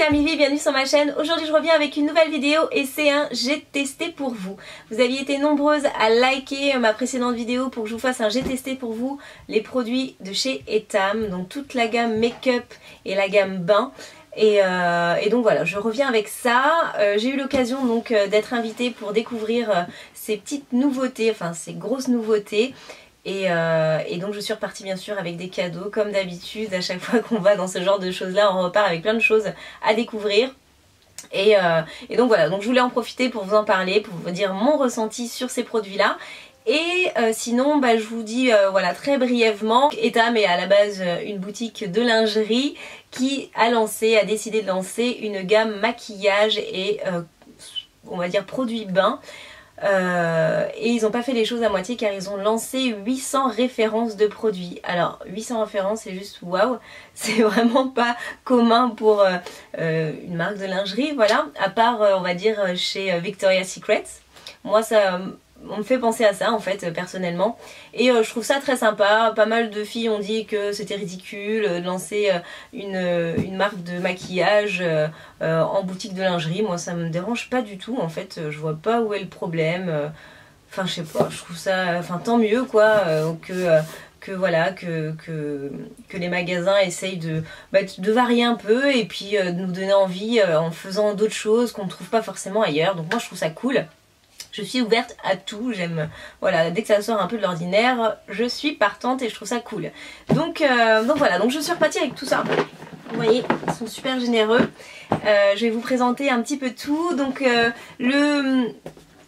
c'est Amivi, bienvenue sur ma chaîne. Aujourd'hui je reviens avec une nouvelle vidéo et c'est un j'ai testé pour vous. Vous aviez été nombreuses à liker ma précédente vidéo pour que je vous fasse un j'ai testé pour vous les produits de chez Etam, donc toute la gamme make-up et la gamme bain. Et donc voilà, je reviens avec ça. J'ai eu l'occasion donc d'être invitée pour découvrir ces petites nouveautés, enfin ces grosses nouveautés. Et donc je suis repartie bien sûr avec des cadeaux comme d'habitude. À chaque fois qu'on va dans ce genre de choses là, on repart avec plein de choses à découvrir. Et donc voilà, donc je voulais en profiter pour vous en parler, pour vous dire mon ressenti sur ces produits là. Et sinon bah, je vous dis voilà très brièvement, Etam est à la base une boutique de lingerie qui a décidé de lancer une gamme maquillage et on va dire produits bains. Et ils n'ont pas fait les choses à moitié car ils ont lancé 800 références de produits. Alors 800 références c'est juste waouh, c'est vraiment pas commun pour une marque de lingerie, voilà, à part on va dire chez Victoria's Secret. Moi ça on me fait penser à ça en fait personnellement et je trouve ça très sympa. Pas mal de filles ont dit que c'était ridicule de lancer une marque de maquillage en boutique de lingerie. Moi ça me dérange pas du tout en fait, je vois pas où est le problème. Enfin je sais pas, je trouve ça, enfin tant mieux quoi que voilà que les magasins essayent de varier un peu et puis de nous donner envie en faisant d'autres choses qu'on ne trouve pas forcément ailleurs. Donc moi je trouve ça cool. Je suis ouverte à tout, j'aime, voilà, dès que ça sort un peu de l'ordinaire, je suis partante et je trouve ça cool. Donc voilà, donc je suis repartie avec tout ça. Vous voyez, ils sont super généreux. Je vais vous présenter un petit peu tout. Donc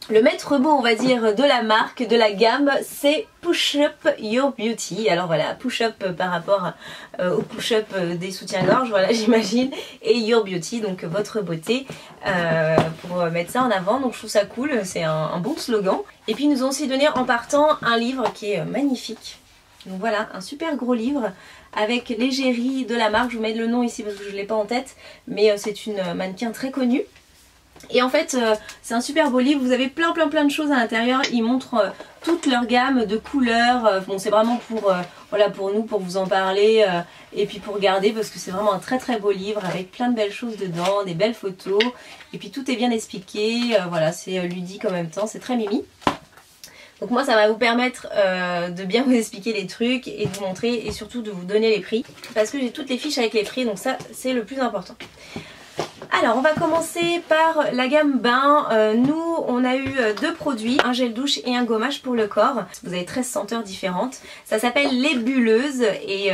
le maître mot on va dire de la marque, de la gamme, c'est Push Up Your Beauty. Alors voilà, push up par rapport au push up des soutiens-gorge, voilà j'imagine, et Your Beauty, donc votre beauté, pour mettre ça en avant. Donc je trouve ça cool, c'est un bon slogan. Et puis ils nous ont aussi donné en partant un livre qui est magnifique. Donc voilà, un super gros livre avec l'égérie de la marque. Je vous mets le nom ici parce que je ne l'ai pas en tête, mais c'est une mannequin très connue. Et en fait c'est un super beau livre, vous avez plein de choses à l'intérieur. Ils montrent toute leur gamme de couleurs. Bon c'est vraiment pour, voilà, pour nous, pour vous en parler et puis pour regarder parce que c'est vraiment un très beau livre avec plein de belles choses dedans, des belles photos. Et puis tout est bien expliqué, voilà c'est ludique en même temps, c'est très mimi. Donc moi ça va vous permettre de bien vous expliquer les trucs et de vous montrer et surtout de vous donner les prix. Parce que j'ai toutes les fiches avec les prix, donc ça c'est le plus important. Alors on va commencer par la gamme bain. Nous on a eu deux produits, un gel douche et un gommage pour le corps. Vous avez 13 senteurs différentes. Ça s'appelle les bulleuses et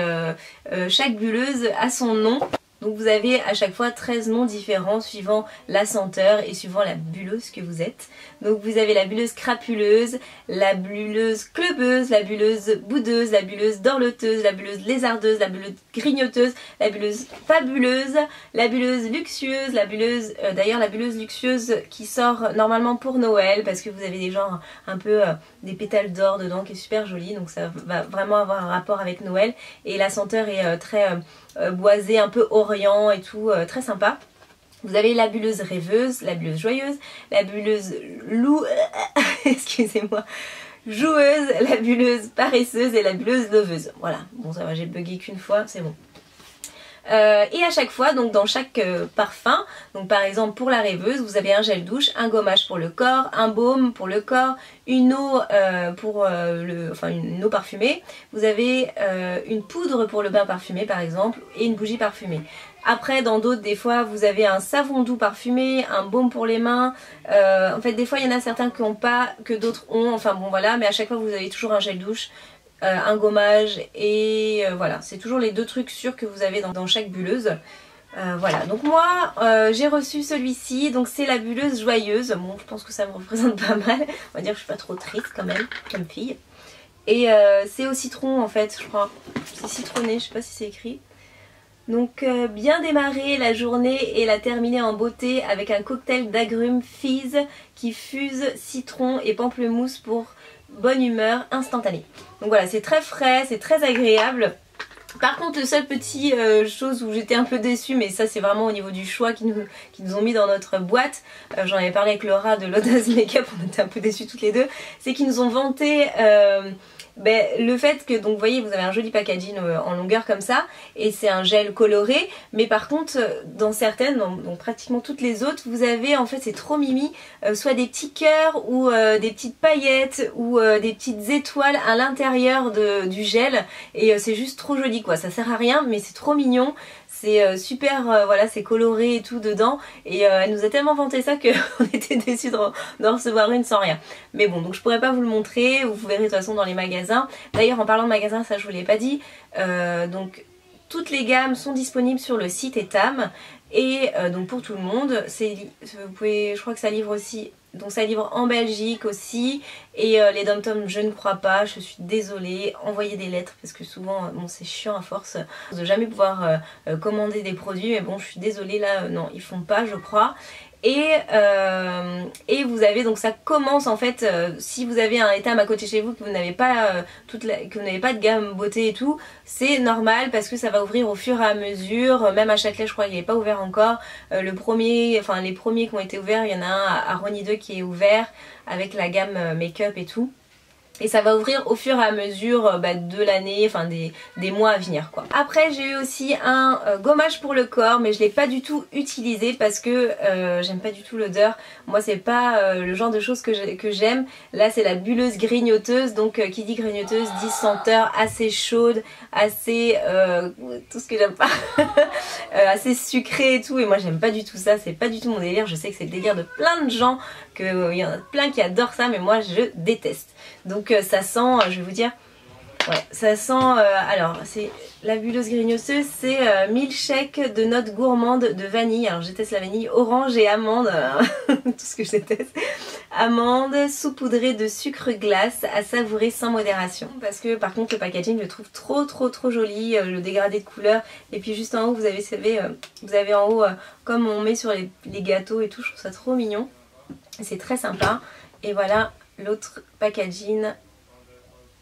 chaque bulleuse a son nom. Donc vous avez à chaque fois 13 noms différents suivant la senteur et suivant la bulleuse que vous êtes. Donc vous avez la bulleuse crapuleuse, la bulleuse clubeuse, la bulleuse boudeuse, la bulleuse dorloteuse, la bulleuse lézardeuse, la bulleuse grignoteuse, la bulleuse fabuleuse, la bulleuse luxueuse, la bulleuse, d'ailleurs la bulleuse luxueuse qui sort normalement pour Noël parce que vous avez des genres un peu des pétales d'or dedans qui est super jolie, donc ça va vraiment avoir un rapport avec Noël. Et la senteur est très boisée, un peu orient et tout, très sympa. Vous avez la bulleuse rêveuse, la bulleuse joyeuse, la bulleuse excusez-moi, joueuse, la bulleuse paresseuse et la bulleuse loveuse. Voilà, bon ça va, j'ai bugué qu'une fois, c'est bon. Et à chaque fois, donc dans chaque parfum, donc par exemple pour la rêveuse, vous avez un gel douche, un gommage pour le corps, un baume pour le corps, une eau une eau parfumée, vous avez une poudre pour le bain parfumé par exemple et une bougie parfumée. Après dans d'autres des fois vous avez un savon doux parfumé, un baume pour les mains, en fait des fois il y en a certains qui n'ont pas, que d'autres ont, enfin bon voilà, mais à chaque fois vous avez toujours un gel douche, un gommage et voilà, c'est toujours les deux trucs sûrs que vous avez dans chaque bulleuse. Voilà, donc moi j'ai reçu celui-ci, donc c'est la bulleuse joyeuse. Bon je pense que ça me représente pas mal, on va dire que je suis pas trop triste quand même comme fille. Et c'est au citron en fait, je crois, c'est citronné, je sais pas si c'est écrit. Donc bien démarrer la journée et la terminer en beauté avec un cocktail d'agrumes fizz qui fuse citron et pamplemousse pour bonne humeur instantanée. Donc voilà, c'est très frais, c'est très agréable. Par contre, le seul petit chose où j'étais un peu déçue, mais ça c'est vraiment au niveau du choix qu'ils nous ont mis dans notre boîte, j'en avais parlé avec Laura de l'Audace Makeup, on était un peu déçus toutes les deux, c'est qu'ils nous ont vanté le fait que, donc vous voyez, vous avez un joli packaging en longueur comme ça, et c'est un gel coloré, mais par contre dans certaines, donc pratiquement toutes les autres, vous avez, en fait c'est trop mimi, soit des petits cœurs ou des petites paillettes ou des petites étoiles à l'intérieur du gel, et c'est juste trop joli quoi, ça sert à rien mais c'est trop mignon. C'est super, voilà, c'est coloré et tout dedans, et elle nous a tellement vanté ça qu'on était déçus d'en recevoir une sans rien. Mais bon, donc je pourrais pas vous le montrer, vous verrez de toute façon dans les magasins. D'ailleurs, en parlant de magasins, ça je vous l'ai pas dit, donc toutes les gammes sont disponibles sur le site Etam, et donc pour tout le monde, vous pouvez, je crois que ça livre aussi. Donc ça livre en Belgique aussi, et les dom-toms je ne crois pas, je suis désolée, envoyez des lettres parce que souvent bon c'est chiant à force de jamais pouvoir commander des produits, mais bon je suis désolée là, non ils font pas je crois. Et vous avez donc ça commence en fait si vous avez un Etam à côté chez vous que vous n'avez pas que vous n'avez pas de gamme beauté et tout, c'est normal parce que ça va ouvrir au fur et à mesure. Même à Châtelet je crois qu'il n'est pas ouvert encore. Les premiers qui ont été ouverts, il y en a un à Rony 2 qui est ouvert avec la gamme make-up et tout. Et ça va ouvrir au fur et à mesure de l'année, enfin des mois à venir quoi. Après j'ai eu aussi un gommage pour le corps, mais je l'ai pas du tout utilisé parce que j'aime pas du tout l'odeur. Moi c'est pas le genre de choses que j'aime. Là c'est la bulleuse grignoteuse, donc qui dit grignoteuse dit senteur assez chaude, assez tout ce que j'aime pas, assez sucré et tout. Et moi j'aime pas du tout ça, c'est pas du tout mon délire. Je sais que c'est le délire de plein de gens, qu'il y en a plein qui adorent ça, mais moi je déteste. Donc ça sent, je vais vous dire, ouais, ça sent, alors c'est la bulleuse grignoteuse, c'est milkshake de notes gourmandes de vanille. Alors je déteste la vanille, orange et amande, tout ce que je déteste. Amande saupoudrée de sucre glace à savourer sans modération. Parce que par contre le packaging je le trouve trop joli, le dégradé de couleur. Et puis juste en haut vous avez en haut comme on met sur les gâteaux et tout, je trouve ça trop mignon. C'est très sympa. Et voilà l'autre packaging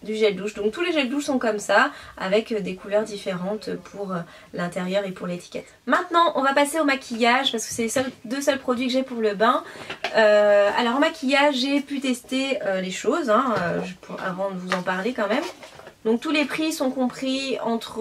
du gel douche. Donc tous les gels douche sont comme ça, avec des couleurs différentes pour l'intérieur et pour l'étiquette. Maintenant on va passer au maquillage parce que c'est les deux seuls produits que j'ai pour le bain. Alors en maquillage j'ai pu tester les choses avant de vous en parler quand même. Donc tous les prix sont compris entre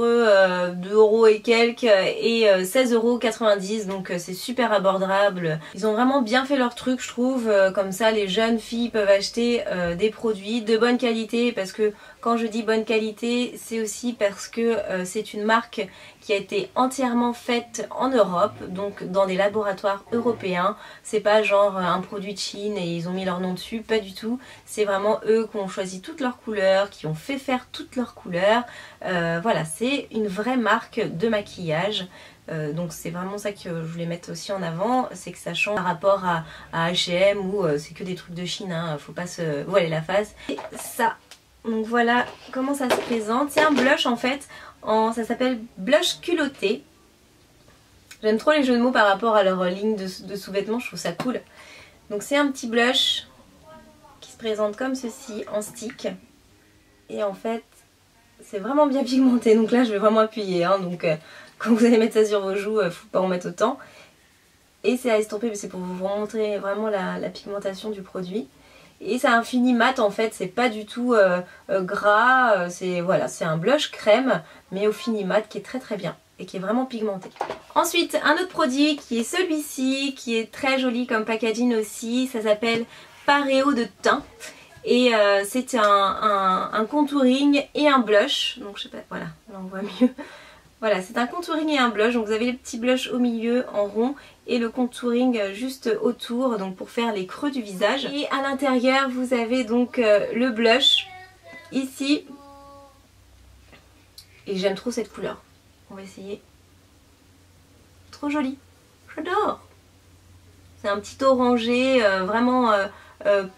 2 € et quelques et 16,90 €, donc c'est super abordable. Ils ont vraiment bien fait leur truc je trouve, comme ça les jeunes filles peuvent acheter des produits de bonne qualité, parce que quand je dis bonne qualité c'est aussi parce que c'est une marque qui a été entièrement faite en Europe, donc dans des laboratoires européens. C'est pas genre un produit de Chine et ils ont mis leur nom dessus, pas du tout. C'est vraiment eux qui ont choisi toutes leurs couleurs, qui ont fait faire toutes leurs couleurs. Voilà, c'est une vraie marque de maquillage. Donc c'est vraiment ça que je voulais mettre aussi en avant, c'est que ça change par rapport à H&M où c'est que des trucs de Chine, hein, faut pas se voiler la face. Et ça, donc voilà comment ça se présente. C'est un blush en fait, ça s'appelle blush culotté. J'aime trop les jeux de mots par rapport à leur ligne de sous-vêtements, je trouve ça cool. Donc c'est un petit blush qui se présente comme ceci en stick. Et en fait c'est vraiment bien pigmenté, donc là je vais vraiment appuyer, hein, donc quand vous allez mettre ça sur vos joues, faut pas en mettre autant. Et c'est à estomper, mais c'est pour vous montrer vraiment la pigmentation du produit. Et c'est un fini mat en fait, c'est pas du tout gras, voilà, c'est un blush crème mais au fini mat qui est très bien et qui est vraiment pigmenté. Ensuite un autre produit qui est celui-ci, qui est très joli comme packaging aussi, ça s'appelle Pareo de teint. Et c'est un contouring et un blush, donc je sais pas, voilà, là on voit mieux. Voilà, c'est un contouring et un blush, donc vous avez les petits blushs au milieu en rond et le contouring juste autour, donc pour faire les creux du visage. Et à l'intérieur vous avez donc le blush ici, et j'aime trop cette couleur, on va essayer. Trop joli, j'adore. C'est un petit orangé vraiment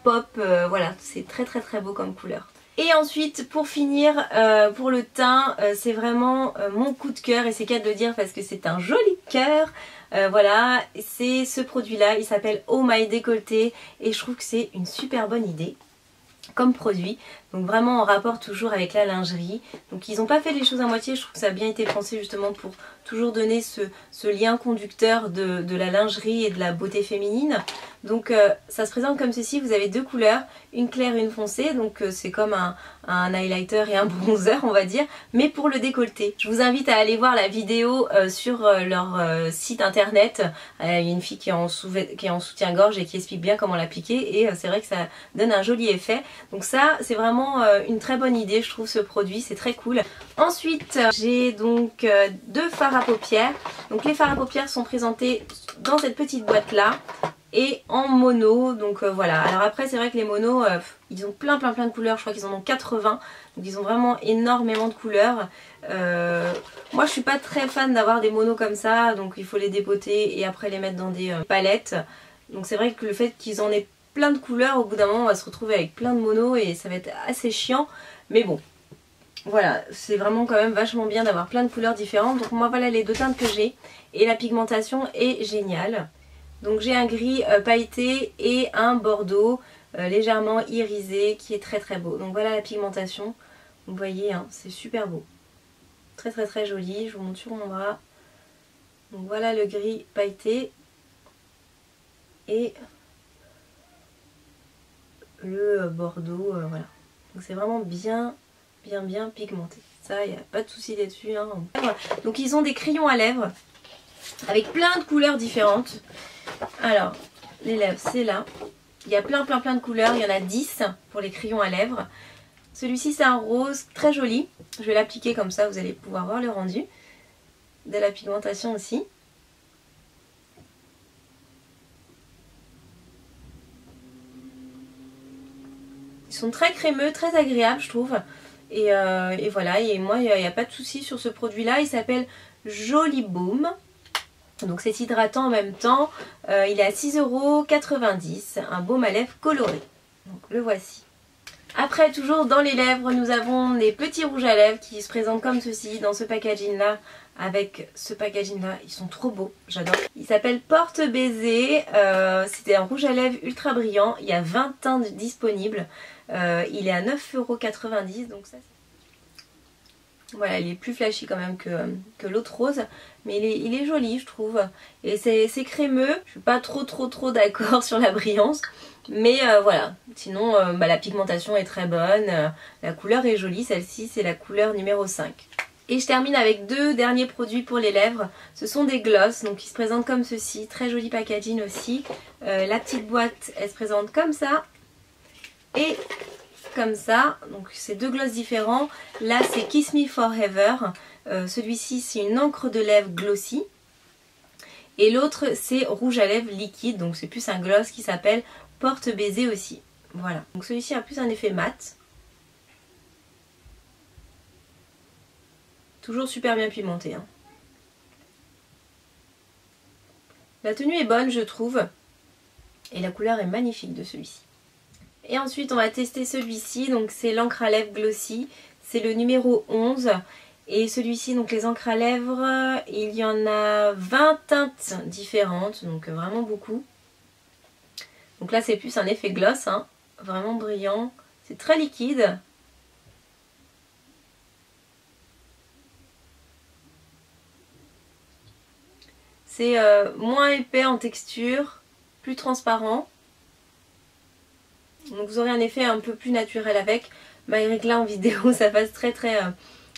pop, voilà, c'est très beau comme couleur. Et ensuite pour finir, pour le teint, c'est vraiment mon coup de cœur, et c'est qu'à de le dire parce que c'est un joli cœur. Voilà, c'est ce produit là, il s'appelle Oh My Décolleté, et je trouve que c'est une super bonne idée. comme produit, donc vraiment en rapport toujours avec la lingerie. Donc ils n'ont pas fait les choses à moitié, je trouve que ça a bien été pensé justement pour toujours donner ce lien conducteur de la lingerie et de la beauté féminine. Donc ça se présente comme ceci, vous avez deux couleurs, une claire et une foncée, donc c'est comme un highlighter et un bronzer on va dire, mais pour le décolleté. Je vous invite à aller voir la vidéo sur leur site internet. Il y a une fille qui est en soutien-gorge et qui explique bien comment l'appliquer, et c'est vrai que ça donne un joli effet. Donc ça c'est vraiment une très bonne idée, je trouve, ce produit, c'est très cool. Ensuite j'ai donc deux fards à paupières. Donc les fards à paupières sont présentés dans cette petite boîte là et en mono, donc voilà. Alors après c'est vrai que les monos ils ont plein de couleurs, je crois qu'ils en ont 80, donc ils ont vraiment énormément de couleurs. Moi je suis pas très fan d'avoir des monos comme ça, donc il faut les dépoter et après les mettre dans des palettes. Donc c'est vrai que le fait qu'ils en aient plein de couleurs, au bout d'un moment on va se retrouver avec plein de monos et ça va être assez chiant, mais bon. Voilà, c'est vraiment quand même vachement bien d'avoir plein de couleurs différentes. Donc moi voilà les deux teintes que j'ai et la pigmentation est géniale. Donc j'ai un gris pailleté et un bordeaux légèrement irisé qui est très beau. Donc voilà la pigmentation, vous voyez hein, c'est super beau. Très joli, je vous montre sur mon bras. Donc voilà le gris pailleté et le bordeaux, voilà. Donc c'est vraiment bien pigmenté. Ça, il n'y a pas de souci là-dessus. Hein. Donc ils ont des crayons à lèvres avec plein de couleurs différentes. Alors, les lèvres, c'est là. Il y a plein de couleurs. Il y en a 10 pour les crayons à lèvres. Celui-ci, c'est un rose très joli. Je vais l'appliquer comme ça, vous allez pouvoir voir le rendu. De la pigmentation aussi. Ils sont très crémeux, très agréables, je trouve. Et voilà, et moi, il n'y a pas de souci sur ce produit-là. Il s'appelle Joli Baume. Donc c'est hydratant en même temps. Il est à 6,90 €. Un baume à lèvres coloré. Donc le voici. Après, toujours dans les lèvres, nous avons des petits rouges à lèvres qui se présentent comme ceci, dans ce packaging-là, avec ce packaging-là. Ils sont trop beaux, j'adore. Il s'appelle Porte Baiser. C'était un rouge à lèvres ultra brillant. Il y a 20 teintes disponibles. Il est à 9,90 €. Donc ça, voilà, il est plus flashy quand même que l'autre rose, mais il est joli je trouve, et c'est crémeux. Je suis pas trop d'accord sur la brillance, mais voilà, sinon la pigmentation est très bonne, la couleur est jolie. Celle-ci c'est la couleur numéro 5. Et je termine avec deux derniers produits pour les lèvres. Ce sont des glosses, donc ils se présentent comme ceci, très joli packaging aussi. La petite boîte elle se présente comme ça et comme ça, donc c'est deux glosses différents. Là c'est Kiss Me Forever, celui-ci c'est une encre de lèvres glossy et l'autre c'est rouge à lèvres liquide, donc c'est plus un gloss qui s'appelle Porte Baiser aussi. Voilà, donc celui-ci a plus un effet mat, toujours super bien pigmenté hein. La tenue est bonne je trouve et la couleur est magnifique de celui-ci. Et ensuite on va tester celui-ci, donc c'est l'encre à lèvres glossy, c'est le numéro 11. Et celui-ci, donc les encres à lèvres, il y en a 20 teintes différentes, donc vraiment beaucoup. Donc là c'est plus un effet gloss, hein, vraiment brillant, c'est très liquide. C'est moins épais en texture, plus transparent. Donc vous aurez un effet un peu plus naturel avec, malgré que là en vidéo ça passe très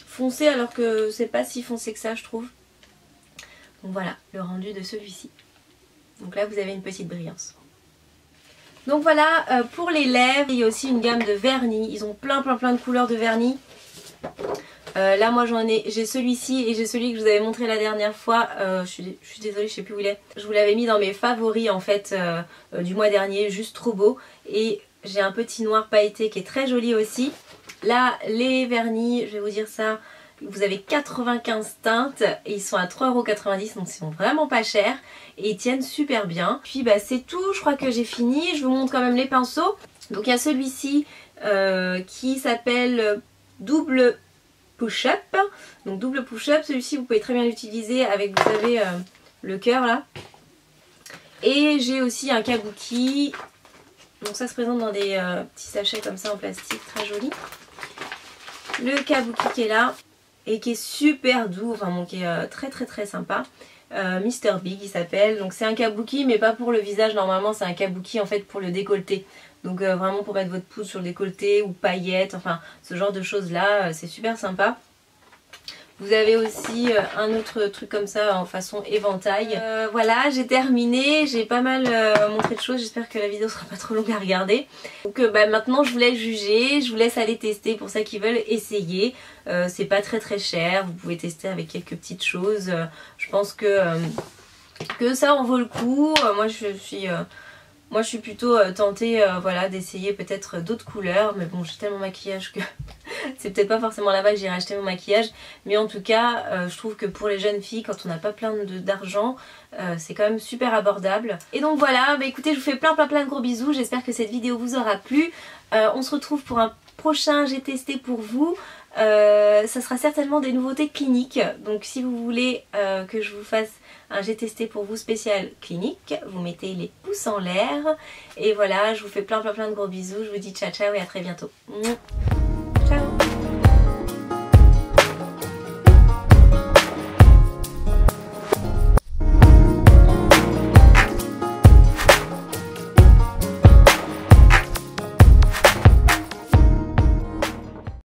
foncé, alors que c'est pas si foncé que ça je trouve. Donc voilà le rendu de celui-ci. Donc là vous avez une petite brillance. Donc voilà pour les lèvres. Il y a aussi une gamme de vernis, ils ont plein de couleurs de vernis. Là moi j'ai celui-ci et j'ai celui que je vous avais montré la dernière fois. Je suis désolée, je sais plus où il est. Je vous l'avais mis dans mes favoris en fait du mois dernier, juste trop beau. Et j'ai un petit noir pailleté qui est très joli aussi. Là les vernis, je vais vous dire ça, vous avez 95 teintes et ils sont à 3,90 €, donc ils sont vraiment pas chers et ils tiennent super bien. Puis bah c'est tout, je crois que j'ai fini. Je vous montre quand même les pinceaux. Donc il y a celui-ci qui s'appelle Double Push-Up. Donc double push-up, celui-ci vous pouvez très bien l'utiliser avec, vous savez, le cœur là. Et j'ai aussi un kabuki Donc ça se présente dans des petits sachets comme ça en plastique, très joli. Le kabuki qui est là et qui est super doux, enfin bon, qui est très sympa. Mr Big il s'appelle. Donc c'est un kabuki mais pas pour le visage, normalement c'est un kabuki en fait pour le décolleté. Donc vraiment pour mettre votre poudre sur le décolleté ou paillettes, enfin ce genre de choses là, c'est super sympa. Vous avez aussi un autre truc comme ça en façon éventail. Voilà, j'ai terminé, j'ai pas mal montré de choses, j'espère que la vidéo sera pas trop longue à regarder. Donc maintenant je vous laisse juger, je vous laisse aller tester pour ceux qui veulent essayer. C'est pas très cher, vous pouvez tester avec quelques petites choses. Je pense que ça en vaut le coup. Moi je suis plutôt tentée voilà, d'essayer peut-être d'autres couleurs, mais bon j'ai tellement maquillage que c'est peut-être pas forcément là-bas que j'irai acheter mon maquillage, mais en tout cas je trouve que pour les jeunes filles, quand on n'a pas plein d'argent, c'est quand même super abordable. Et donc voilà, bah écoutez, je vous fais plein de gros bisous, j'espère que cette vidéo vous aura plu. On se retrouve pour un prochain j'ai testé pour vous. Ça sera certainement des nouveautés cliniques, donc si vous voulez que je vous fasse un j'ai testé pour vous spécial clinique, vous mettez les pouces en l'air. Et voilà, je vous fais plein de gros bisous, je vous dis ciao et à très bientôt.